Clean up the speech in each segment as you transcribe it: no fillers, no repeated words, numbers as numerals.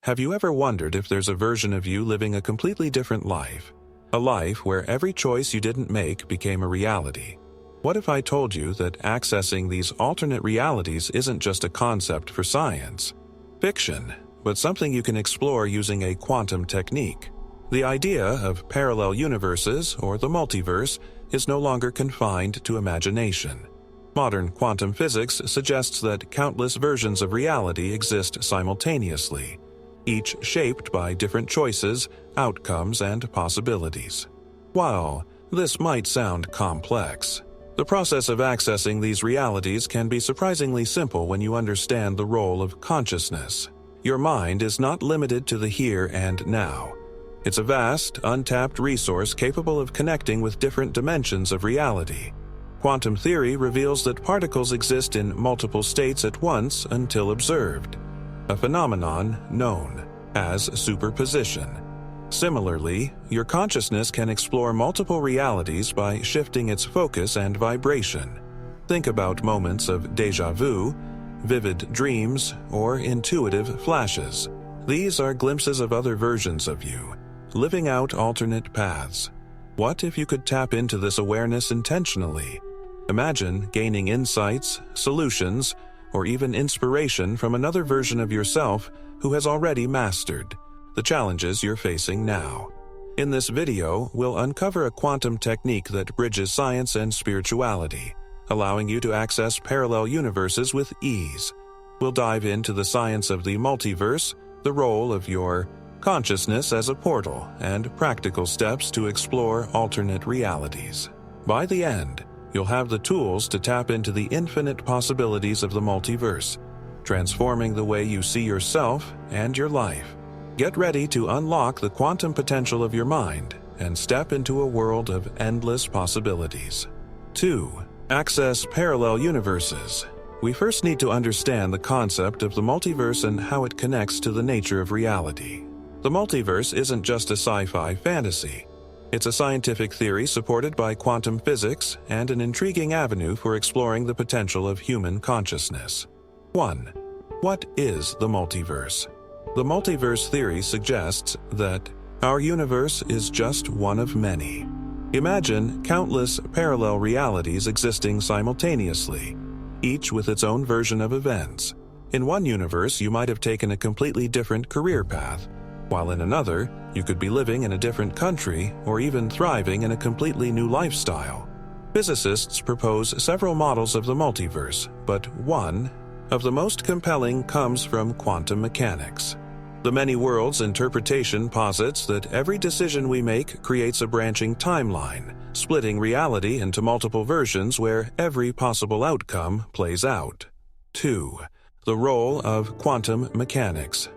Have you ever wondered if there's a version of you living a completely different life? A life where every choice you didn't make became a reality? What if I told you that accessing these alternate realities isn't just a concept for science, fiction, but something you can explore using a quantum technique? The idea of parallel universes, or the multiverse, is no longer confined to imagination. Modern quantum physics suggests that countless versions of reality exist simultaneously, each shaped by different choices, outcomes, and possibilities. While this might sound complex, the process of accessing these realities can be surprisingly simple when you understand the role of consciousness. Your mind is not limited to the here and now. It's a vast, untapped resource capable of connecting with different dimensions of reality. Quantum theory reveals that particles exist in multiple states at once until observed, a phenomenon known as superposition. Similarly, your consciousness can explore multiple realities by shifting its focus and vibration. Think about moments of déjà vu, vivid dreams, or intuitive flashes. These are glimpses of other versions of you, living out alternate paths. What if you could tap into this awareness intentionally? Imagine gaining insights, solutions, or even inspiration from another version of yourself who has already mastered the challenges you're facing now. In this video, we'll uncover a quantum technique that bridges science and spirituality, allowing you to access parallel universes with ease. We'll dive into the science of the multiverse, the role of your consciousness as a portal, and practical steps to explore alternate realities. By the end, you'll have the tools to tap into the infinite possibilities of the multiverse, transforming the way you see yourself and your life. Get ready to unlock the quantum potential of your mind and step into a world of endless possibilities. 2. Access parallel universes. We first need to understand the concept of the multiverse and how it connects to the nature of reality. The multiverse isn't just a sci-fi fantasy. It's a scientific theory supported by quantum physics and an intriguing avenue for exploring the potential of human consciousness. 1. What is the multiverse? The multiverse theory suggests that our universe is just one of many. Imagine countless parallel realities existing simultaneously, each with its own version of events. In one universe, you might have taken a completely different career path, while in another, you could be living in a different country or even thriving in a completely new lifestyle. Physicists propose several models of the multiverse, but one of the most compelling comes from quantum mechanics. The many worlds interpretation posits that every decision we make creates a branching timeline, splitting reality into multiple versions where every possible outcome plays out. 2. The role of quantum mechanics.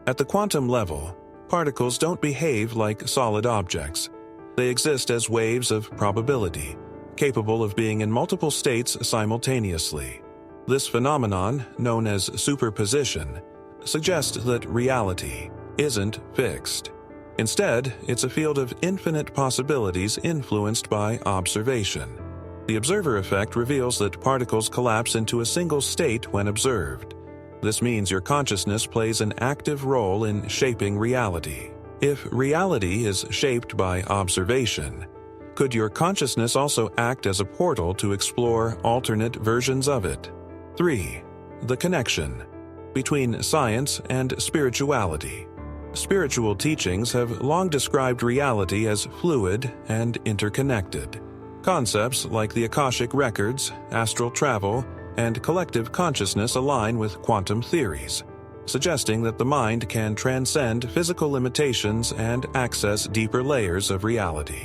At the quantum level, particles don't behave like solid objects. They exist as waves of probability, capable of being in multiple states simultaneously. This phenomenon, known as superposition, suggests that reality isn't fixed. Instead, it's a field of infinite possibilities influenced by observation. The observer effect reveals that particles collapse into a single state when observed. This means your consciousness plays an active role in shaping reality. If reality is shaped by observation, could your consciousness also act as a portal to explore alternate versions of it? 3. The connection between science and spirituality. Spiritual teachings have long described reality as fluid and interconnected. Concepts like the Akashic records, astral travel, and collective consciousness align with quantum theories, suggesting that the mind can transcend physical limitations and access deeper layers of reality.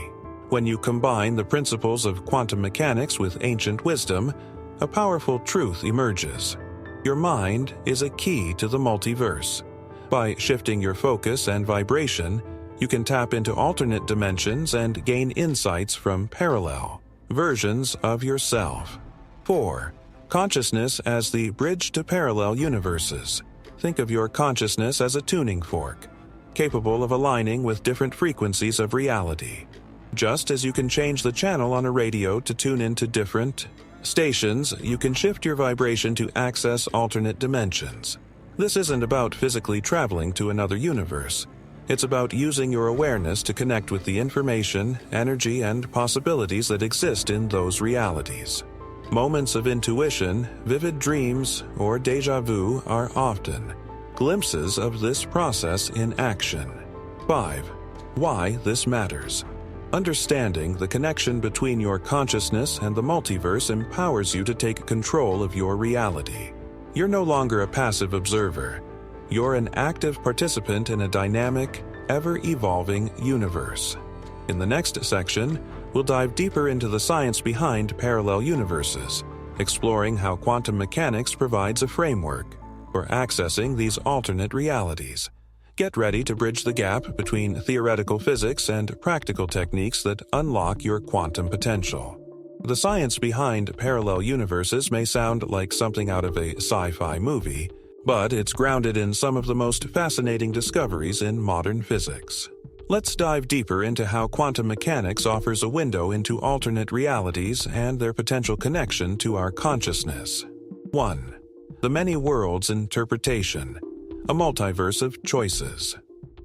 When you combine the principles of quantum mechanics with ancient wisdom, a powerful truth emerges. Your mind is a key to the multiverse. By shifting your focus and vibration, you can tap into alternate dimensions and gain insights from parallel versions of yourself. 4. Consciousness as the bridge to parallel universes. Think of your consciousness as a tuning fork, capable of aligning with different frequencies of reality. Just as you can change the channel on a radio to tune into different stations, you can shift your vibration to access alternate dimensions. This isn't about physically traveling to another universe. It's about using your awareness to connect with the information, energy, and possibilities that exist in those realities. Moments of intuition, vivid dreams, or déjà vu are often glimpses of this process in action. 5. Why this matters. Understanding the connection between your consciousness and the multiverse empowers you to take control of your reality. You're no longer a passive observer. You're an active participant in a dynamic, ever-evolving universe. In the next section, we'll dive deeper into the science behind parallel universes, exploring how quantum mechanics provides a framework for accessing these alternate realities. Get ready to bridge the gap between theoretical physics and practical techniques that unlock your quantum potential. The science behind parallel universes may sound like something out of a sci-fi movie, but it's grounded in some of the most fascinating discoveries in modern physics. Let's dive deeper into how quantum mechanics offers a window into alternate realities and their potential connection to our consciousness. 1. The Many Worlds Interpretation, a multiverse of choices.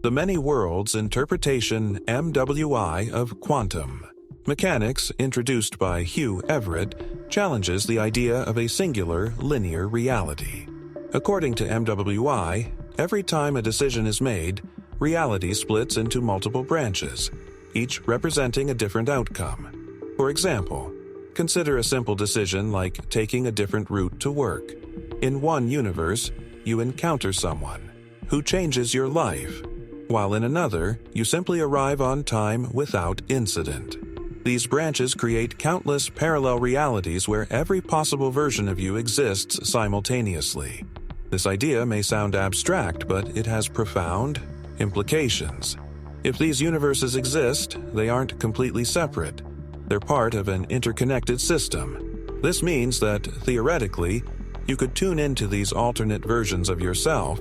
The Many Worlds Interpretation (MWI) of quantum mechanics, introduced by Hugh Everett, challenges the idea of a singular, linear reality. According to MWI, every time a decision is made, reality splits into multiple branches, each representing a different outcome. For example, consider a simple decision like taking a different route to work. In one universe, you encounter someone who changes your life, while in another, you simply arrive on time without incident. These branches create countless parallel realities where every possible version of you exists simultaneously. This idea may sound abstract, but it has profound implications. If these universes exist, they aren't completely separate. They're part of an interconnected system. This means that, theoretically, you could tune into these alternate versions of yourself,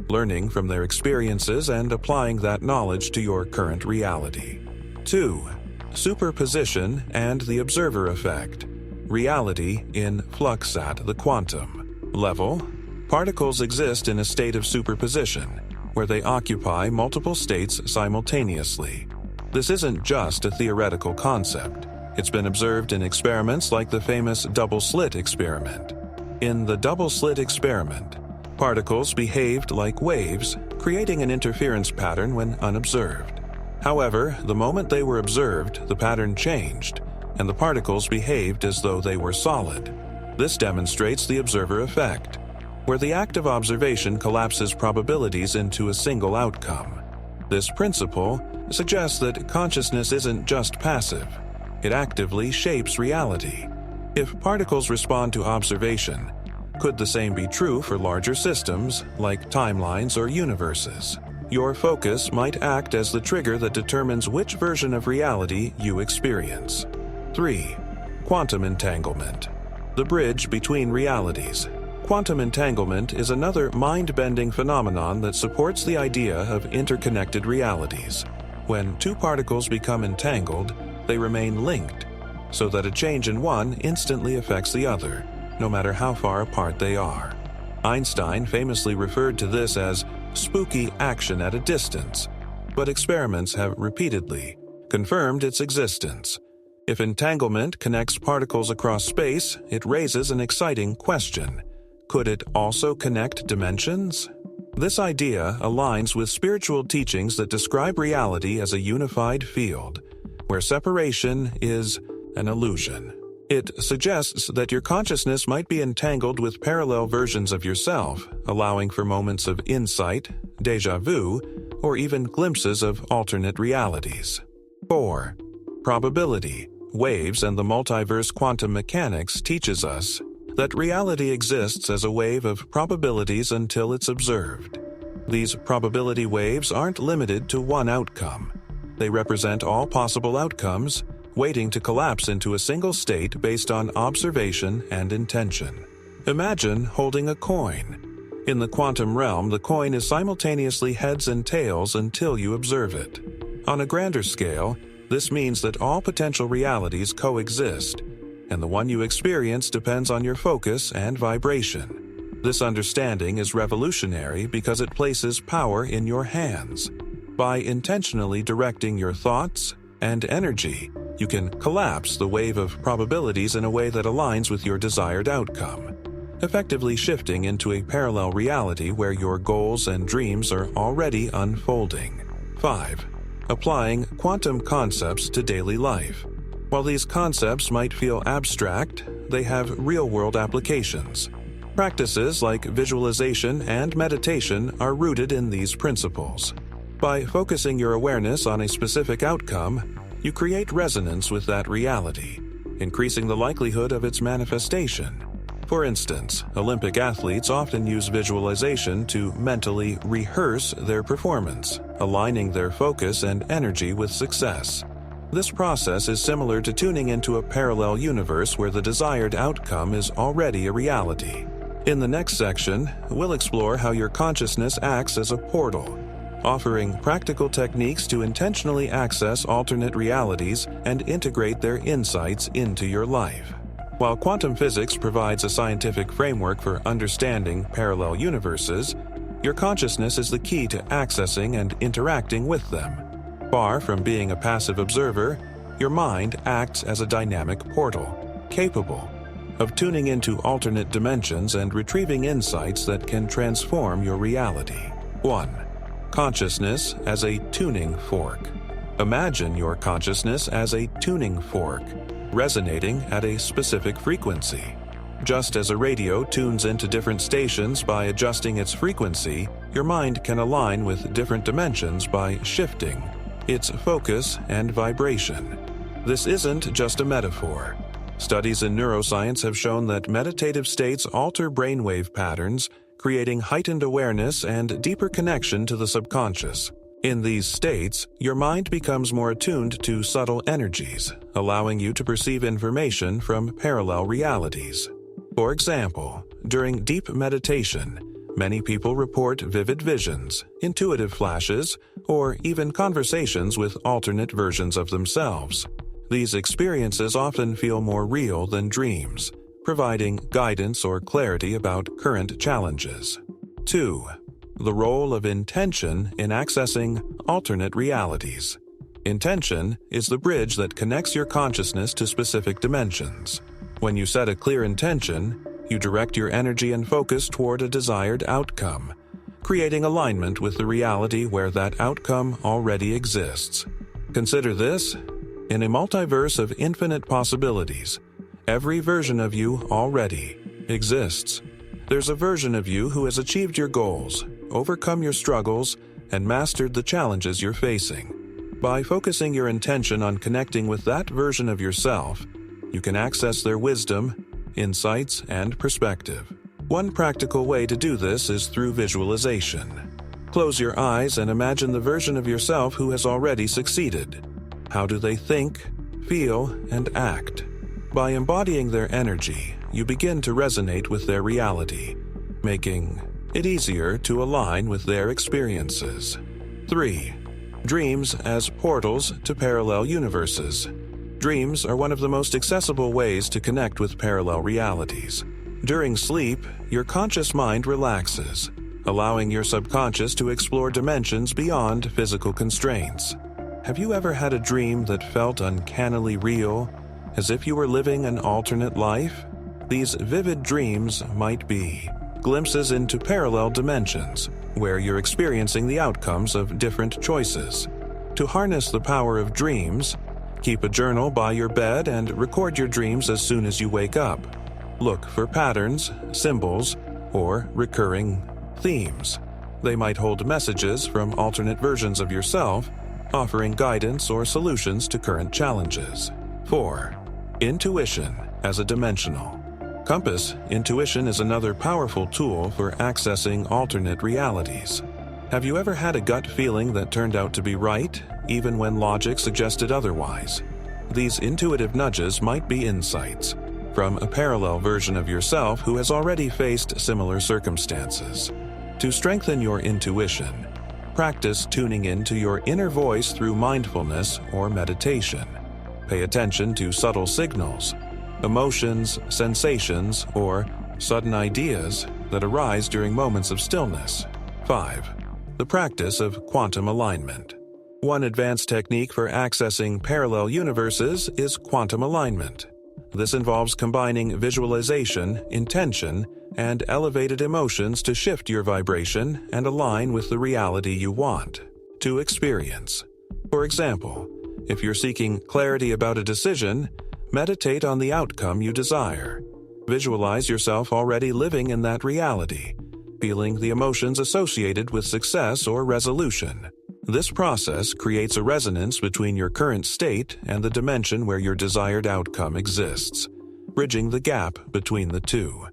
learning from their experiences and applying that knowledge to your current reality. 2. Superposition and the observer effect. Reality in flux at the quantum level. Particles exist in a state of superposition, where they occupy multiple states simultaneously. This isn't just a theoretical concept. It's been observed in experiments like the famous double-slit experiment. In the double-slit experiment, particles behaved like waves, creating an interference pattern when unobserved. However, the moment they were observed, the pattern changed, and the particles behaved as though they were solid. This demonstrates the observer effect, where the act of observation collapses probabilities into a single outcome. This principle suggests that consciousness isn't just passive. It actively shapes reality. If particles respond to observation, could the same be true for larger systems, like timelines or universes? Your focus might act as the trigger that determines which version of reality you experience. 3. Quantum entanglement. The bridge between realities. Quantum entanglement is another mind-bending phenomenon that supports the idea of interconnected realities. When two particles become entangled, they remain linked, so that a change in one instantly affects the other, no matter how far apart they are. Einstein famously referred to this as spooky action at a distance, but experiments have repeatedly confirmed its existence. If entanglement connects particles across space, it raises an exciting question. Could it also connect dimensions? This idea aligns with spiritual teachings that describe reality as a unified field, where separation is an illusion. It suggests that your consciousness might be entangled with parallel versions of yourself, allowing for moments of insight, déjà vu, or even glimpses of alternate realities. 4. Probability, waves, and the multiverse. Quantum mechanics teaches us that reality exists as a wave of probabilities until it's observed. These probability waves aren't limited to one outcome. They represent all possible outcomes, waiting to collapse into a single state based on observation and intention. Imagine holding a coin. In the quantum realm, the coin is simultaneously heads and tails until you observe it. On a grander scale, this means that all potential realities coexist, and the one you experience depends on your focus and vibration. This understanding is revolutionary because it places power in your hands. By intentionally directing your thoughts and energy, you can collapse the wave of probabilities in a way that aligns with your desired outcome, effectively shifting into a parallel reality where your goals and dreams are already unfolding. 5. Applying quantum concepts to daily life. While these concepts might feel abstract, they have real-world applications. Practices like visualization and meditation are rooted in these principles. By focusing your awareness on a specific outcome, you create resonance with that reality, increasing the likelihood of its manifestation. For instance, Olympic athletes often use visualization to mentally rehearse their performance, aligning their focus and energy with success. This process is similar to tuning into a parallel universe where the desired outcome is already a reality. In the next section, we'll explore how your consciousness acts as a portal, offering practical techniques to intentionally access alternate realities and integrate their insights into your life. While quantum physics provides a scientific framework for understanding parallel universes, your consciousness is the key to accessing and interacting with them. Far from being a passive observer, your mind acts as a dynamic portal, capable of tuning into alternate dimensions and retrieving insights that can transform your reality. 1. Consciousness as a tuning fork. Imagine your consciousness as a tuning fork, resonating at a specific frequency. Just as a radio tunes into different stations by adjusting its frequency, your mind can align with different dimensions by shifting its focus and vibration. This isn't just a metaphor. Studies in neuroscience have shown that meditative states alter brainwave patterns, creating heightened awareness and deeper connection to the subconscious. In these states, your mind becomes more attuned to subtle energies, allowing you to perceive information from parallel realities. For example, during deep meditation, many people report vivid visions, intuitive flashes, or even conversations with alternate versions of themselves. These experiences often feel more real than dreams, providing guidance or clarity about current challenges. 2. The role of intention in accessing alternate realities. Intention is the bridge that connects your consciousness to specific dimensions. When you set a clear intention, you direct your energy and focus toward a desired outcome, creating alignment with the reality where that outcome already exists. Consider this: in a multiverse of infinite possibilities, every version of you already exists. There's a version of you who has achieved your goals, overcome your struggles, and mastered the challenges you're facing. By focusing your intention on connecting with that version of yourself, you can access their wisdom, insights, and perspective. One practical way to do this is through visualization. Close your eyes and imagine the version of yourself who has already succeeded. How do they think, feel, and act? By embodying their energy, you begin to resonate with their reality, making it easier to align with their experiences. 3. Dreams as portals to parallel universes. Dreams are one of the most accessible ways to connect with parallel realities. During sleep, your conscious mind relaxes, allowing your subconscious to explore dimensions beyond physical constraints. Have you ever had a dream that felt uncannily real, as if you were living an alternate life? These vivid dreams might be glimpses into parallel dimensions, where you're experiencing the outcomes of different choices. To harness the power of dreams, keep a journal by your bed and record your dreams as soon as you wake up. Look for patterns, symbols, or recurring themes. They might hold messages from alternate versions of yourself, offering guidance or solutions to current challenges. 4. Intuition as a dimensional compass. Intuition is another powerful tool for accessing alternate realities. Have you ever had a gut feeling that turned out to be right, even when logic suggested otherwise? These intuitive nudges might be insights from a parallel version of yourself who has already faced similar circumstances. To strengthen your intuition, practice tuning into your inner voice through mindfulness or meditation. Pay attention to subtle signals, emotions, sensations, or sudden ideas, that arise during moments of stillness. 5. The practice of quantum alignment. One advanced technique for accessing parallel universes is quantum alignment. This involves combining visualization, intention, and elevated emotions to shift your vibration and align with the reality you want to experience. For example, if you're seeking clarity about a decision, meditate on the outcome you desire. Visualize yourself already living in that reality, feeling the emotions associated with success or resolution. This process creates a resonance between your current state and the dimension where your desired outcome exists, bridging the gap between the two.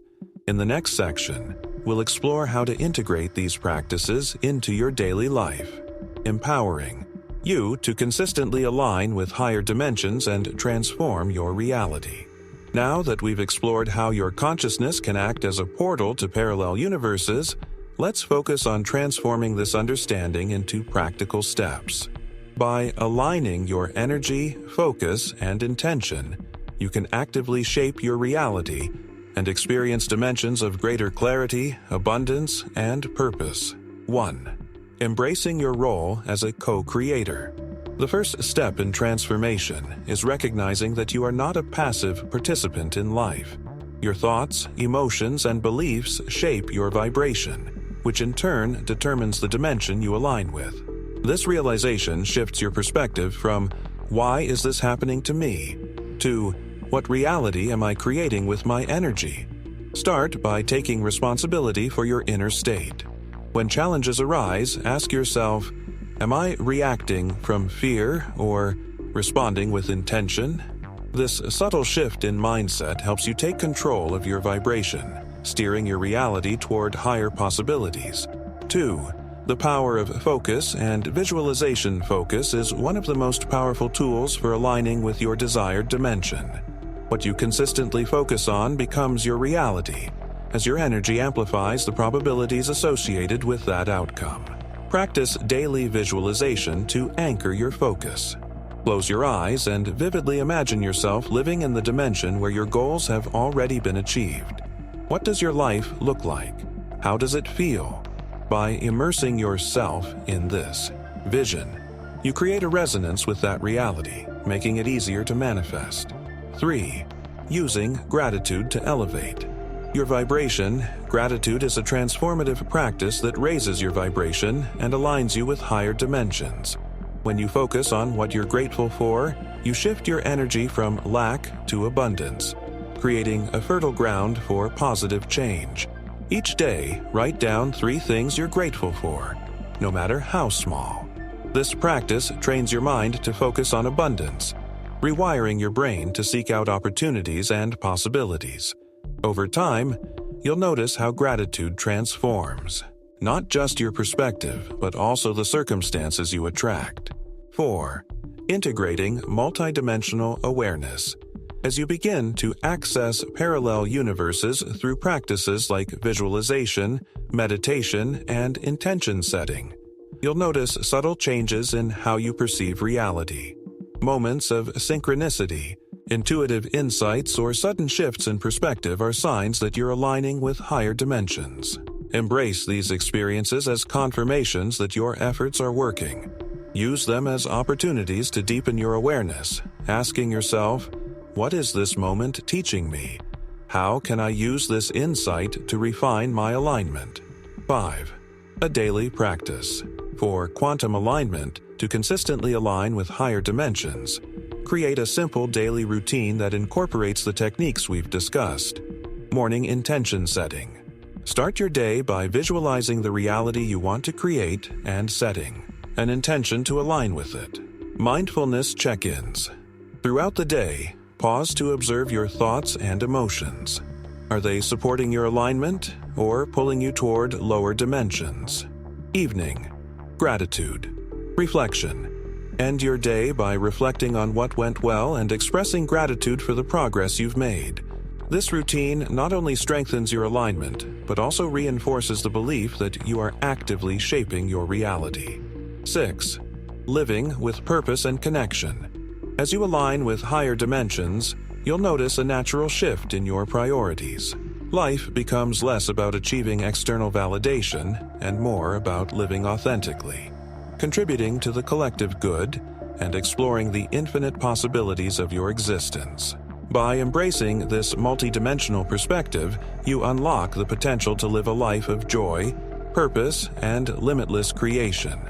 In the next section, we'll explore how to integrate these practices into your daily life, empowering you to consistently align with higher dimensions and transform your reality. Now that we've explored how your consciousness can act as a portal to parallel universes, let's focus on transforming this understanding into practical steps. By aligning your energy, focus, and intention, you can actively shape your reality and experience dimensions of greater clarity, abundance, and purpose. 1. Embracing your role as a co-creator. The first step in transformation is recognizing that you are not a passive participant in life. Your thoughts, emotions, and beliefs shape your vibration, which in turn determines the dimension you align with. This realization shifts your perspective from, "Why is this happening to me?" to, "What reality am I creating with my energy?" Start by taking responsibility for your inner state. When challenges arise, ask yourself, "Am I reacting from fear or responding with intention?" This subtle shift in mindset helps you take control of your vibration, steering your reality toward higher possibilities. 2. The power of focus and visualization. Focus is one of the most powerful tools for aligning with your desired dimension. What you consistently focus on becomes your reality, as your energy amplifies the probabilities associated with that outcome. Practice daily visualization to anchor your focus. Close your eyes and vividly imagine yourself living in the dimension where your goals have already been achieved. What does your life look like? How does it feel? By immersing yourself in this vision, you create a resonance with that reality, making it easier to manifest. 3. Using gratitude to elevate your vibration. Gratitude is a transformative practice that raises your vibration and aligns you with higher dimensions. When you focus on what you're grateful for, you shift your energy from lack to abundance, creating a fertile ground for positive change. Each day, write down 3 things you're grateful for, no matter how small. This practice trains your mind to focus on abundance, rewiring your brain to seek out opportunities and possibilities. Over time, you'll notice how gratitude transforms not just your perspective, but also the circumstances you attract. 4. Integrating multidimensional awareness. As you begin to access parallel universes through practices like visualization, meditation, and intention setting, you'll notice subtle changes in how you perceive reality. Moments of synchronicity, intuitive insights, or sudden shifts in perspective are signs that you're aligning with higher dimensions. Embrace these experiences as confirmations that your efforts are working. Use them as opportunities to deepen your awareness, asking yourself, "What is this moment teaching me? How can I use this insight to refine my alignment?" 5. A daily practice. For quantum alignment, to consistently align with higher dimensions, create a simple daily routine that incorporates the techniques we've discussed. Morning intention setting. Start your day by visualizing the reality you want to create and setting an intention to align with it. Mindfulness check-ins. Throughout the day, pause to observe your thoughts and emotions. Are they supporting your alignment or pulling you toward lower dimensions? Evening. Gratitude. Reflection. End your day by reflecting on what went well and expressing gratitude for the progress you've made. This routine not only strengthens your alignment, but also reinforces the belief that you are actively shaping your reality. 6. Living with purpose and connection. As you align with higher dimensions, you'll notice a natural shift in your priorities. Life becomes less about achieving external validation and more about living authentically, contributing to the collective good and exploring the infinite possibilities of your existence. By embracing this multidimensional perspective, you unlock the potential to live a life of joy, purpose, and limitless creation.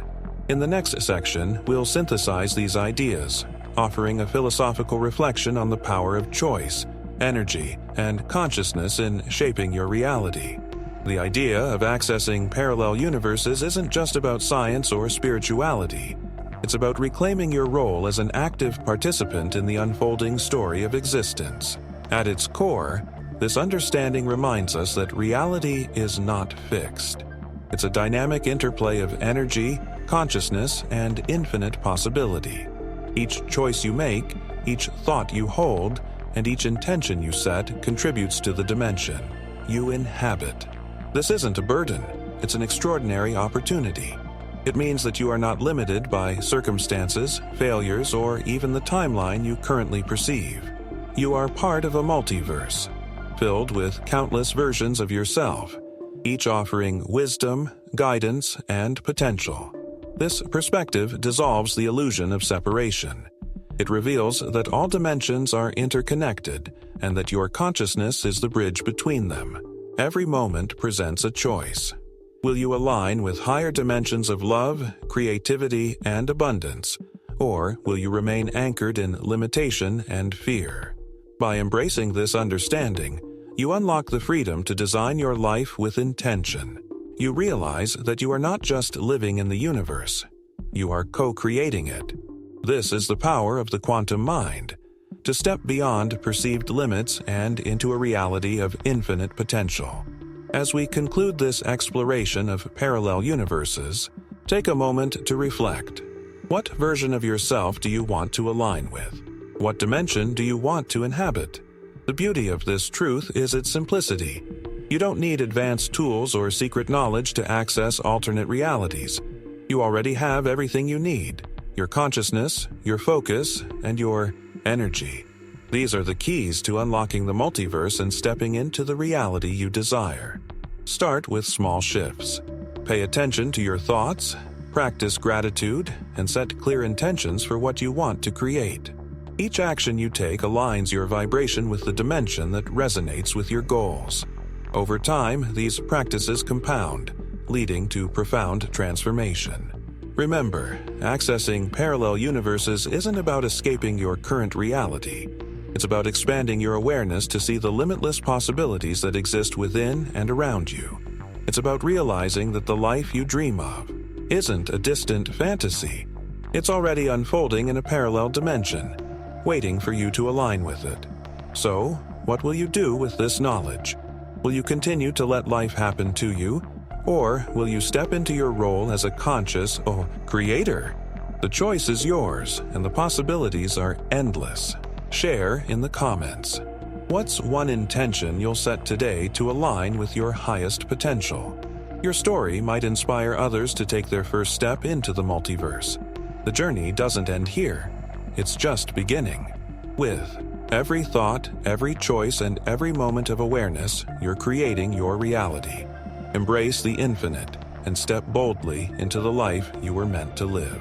In the next section, we'll synthesize these ideas, offering a philosophical reflection on the power of choice, energy, and consciousness in shaping your reality. The idea of accessing parallel universes isn't just about science or spirituality. It's about reclaiming your role as an active participant in the unfolding story of existence. At its core, this understanding reminds us that reality is not fixed. It's a dynamic interplay of energy, consciousness, and infinite possibility. Each choice you make, each thought you hold, and each intention you set contributes to the dimension you inhabit. This isn't a burden, it's an extraordinary opportunity. It means that you are not limited by circumstances, failures, or even the timeline you currently perceive. You are part of a multiverse, filled with countless versions of yourself, each offering wisdom, guidance, and potential. This perspective dissolves the illusion of separation. It reveals that all dimensions are interconnected and that your consciousness is the bridge between them. Every moment presents a choice. Will you align with higher dimensions of love, creativity, and abundance, or will you remain anchored in limitation and fear? By embracing this understanding, you unlock the freedom to design your life with intention. You realize that you are not just living in the universe, you are co-creating it. This is the power of the quantum mind, to step beyond perceived limits and into a reality of infinite potential. As we conclude this exploration of parallel universes, take a moment to reflect. What version of yourself do you want to align with? What dimension do you want to inhabit? The beauty of this truth is its simplicity. You don't need advanced tools or secret knowledge to access alternate realities. You already have everything you need: your consciousness, your focus, and your energy. These are the keys to unlocking the multiverse and stepping into the reality you desire. Start with small shifts. Pay attention to your thoughts, practice gratitude, and set clear intentions for what you want to create. Each action you take aligns your vibration with the dimension that resonates with your goals. Over time, these practices compound, leading to profound transformation. Remember, accessing parallel universes isn't about escaping your current reality. It's about expanding your awareness to see the limitless possibilities that exist within and around you. It's about realizing that the life you dream of isn't a distant fantasy. It's already unfolding in a parallel dimension, waiting for you to align with it. So, what will you do with this knowledge? Will you continue to let life happen to you, or will you step into your role as a conscious creator? The choice is yours, and the possibilities are endless. Share in the comments. What's one intention you'll set today to align with your highest potential? Your story might inspire others to take their first step into the multiverse. The journey doesn't end here. It's just beginning. With every thought, every choice, and every moment of awareness, you're creating your reality. Embrace the infinite and step boldly into the life you were meant to live.